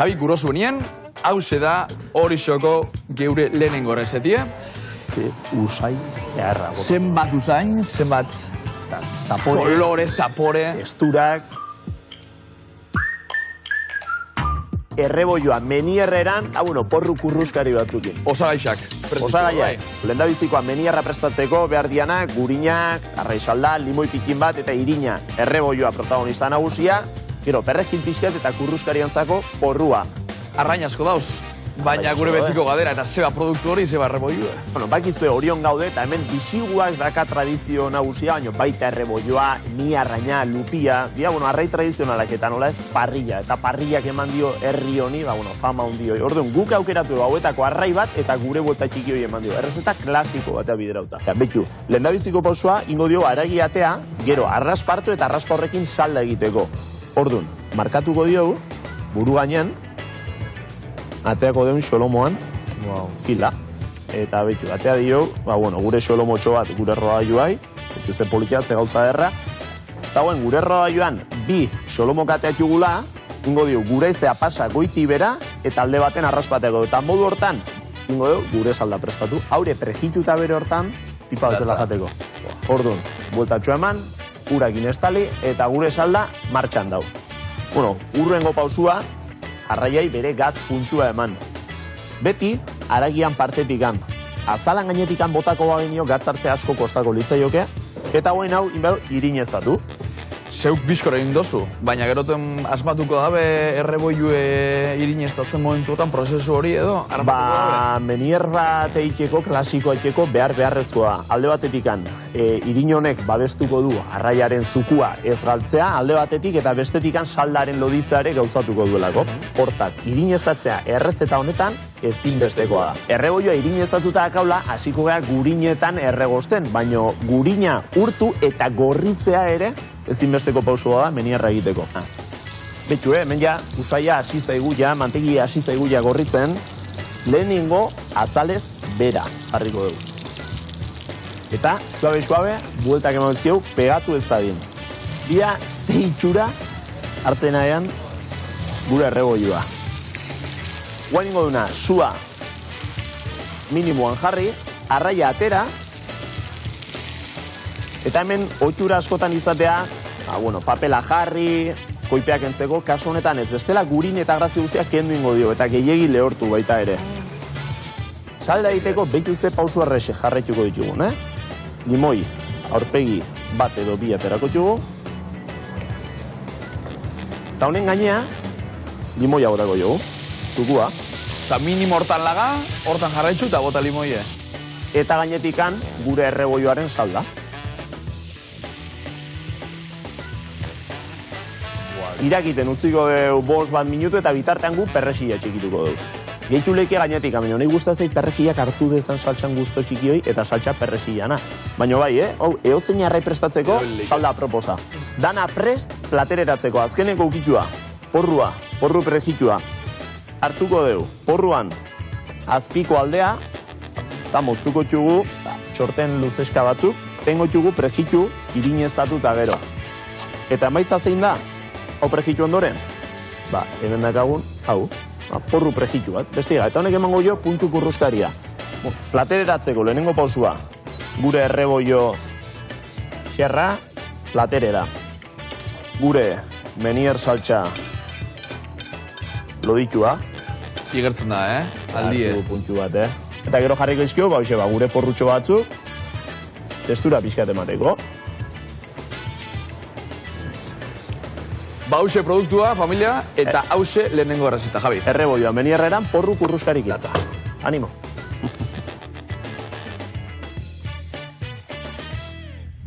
Javi, guro zuenien, hause da horixoko geure lehenengo rezetie. Usain beharra. Zenbat usain, zenbat Zapore. kolore, zapore. Testurak. Erreboioa menierreran, porru kurruskari batzukin. Osagaixak. Osagaiak. Lehendabizikoa menierra prestatzeko behar dianak, gurinak, arraisalda, limoi pikin bat eta irina. Erreboioa protagonista nagusia, gero perrezkin pixkat eta kurruskariantzako porrua. Arrain asko dauz, baina gure betiko gadera eta zeba produktu hori zeba erreboioa. Bakizue Orion gaude eta hemen bisiguak daka tradizio nagusia, baina baita erreboioa, ni arraina, lupia, dira, arrai tradizionalak eta nola ez parrilla, eta parrillak eman dio herri honi, fama hundioi. Orduan, guk aukeratu hauetako arrai bat eta gure buelta txikioi eman dio. Errezeta klasiko batea biderauta. Betu, lehendabiziko pausua, ingo dio aragi atea, gero arraspartu eta arraspa horrekin salda egiteko. Orduan, markatuko diogu, buru gainean, ateako deun xolomoan, fila. Eta betu, atea dio, gure xolomotxo bat gure roa joai, betu ze politia, ze gauza derra. Eta gure roa joan, bi xolomokatea txugula, ingo dio, gure izea pasa goiti bera, eta alde baten arraspateako. Eta modu hortan, ingo dio, gure salda prestatu. Haure prejituta bere hortan, tipa bezala jateko. Orduan, bueltatxo eman, urakin estali, eta gure salda martxan dau. Urrengo pausua, arraiai bere gatz puntua eman. Beti, aragian partetikan. Azalan gainetikan botako bagenio gatzarte asko kostako litzaioke, eta hoen hau, irineztatu. Zeuk bizkora egin dozu, baina geroten asmatuko dabe erreboilue irineztatzen momentuetan prozesu hori edo? Menier bat eiteko, klasiko eiteko beharrezkoa. Alde batetikan, irin honek babestuko du arraiaren zukua ez galtzea, alde batetik eta bestetikan saldaren loditzaare gauzatuko duelako. Hortaz, irineztatzea errezeta honetan ezinbestekoa da. Erreboioa irineztatuta akaula, hasiko gara gurinetan erregosten, baina gurina urtu eta gorritzea ere ezinbesteko pausua da, menierra egiteko. Betxu, hemen ja, usaia hasi zaigu ja, mantegia hasi zaigu ja gorritzen, lehenengo azalez bera jarriko dugu. Eta, suabe, bueltak emazkieu, pegatu ez dadin. Dia, zeitxura hartzen aean gure erreboioa. Guain ingo duna, sua minimoan jarri, arraia atera, eta hemen oitura askotan izatea, papela jarri, koipeak entzeko, kasu honetan ez, bestela gurin eta grazio guztiak kendu ingo dio, eta gehiegi lehortu baita ere. Salda egiteko, behitu ze pausu arrexe jarraituko ditugun, Limoi, aurpegi bat edo bi aterako txugu. Eta honen gainea, limoi agorako jogu, zukua. Eta minimo hortan laga, hortan jarraitzu eta bota limoie. Eta gainetikan gure erreboioaren salda. Irakiten utziko bost bat minutu eta bitartean gu perrexia txikituko dugu. Gehitu leke gainetik, baina nahi gustatzei perrexiak hartu dezan saltxan guzto txikioi eta saltxa perrexiana. Baina bai, eozein arrai prestatzeko, salda aproposa. Dana prest platereratzeko, azkeneko ukitua, porrua, porru perrexitua. Hartuko dugu, porruan, azpiko aldea, eta moztuko txugu, txorten luzeska batzuk, tengo txugu prexitu irineztatu eta gero. Eta emaitza zein da? Hau prejitu ondoren? Hemen dakagun, hau, porru prejitu bat. Bestiga, eta honek emango jo puntu kurruskaria. Platereratzeko lehenengo pausua, gure erreboio xerra, platerera. Gure menier saltxa loditua. Igertzen da, aldie. Puntu bat, Eta gero jarriko izkio, gure porrutxo batzuk, testura pixkat emateko. Hause produktua, familia, eta hause lehenengo errezeta, Javi. Erreboioa, menierreran porru kurruskarik. Animo.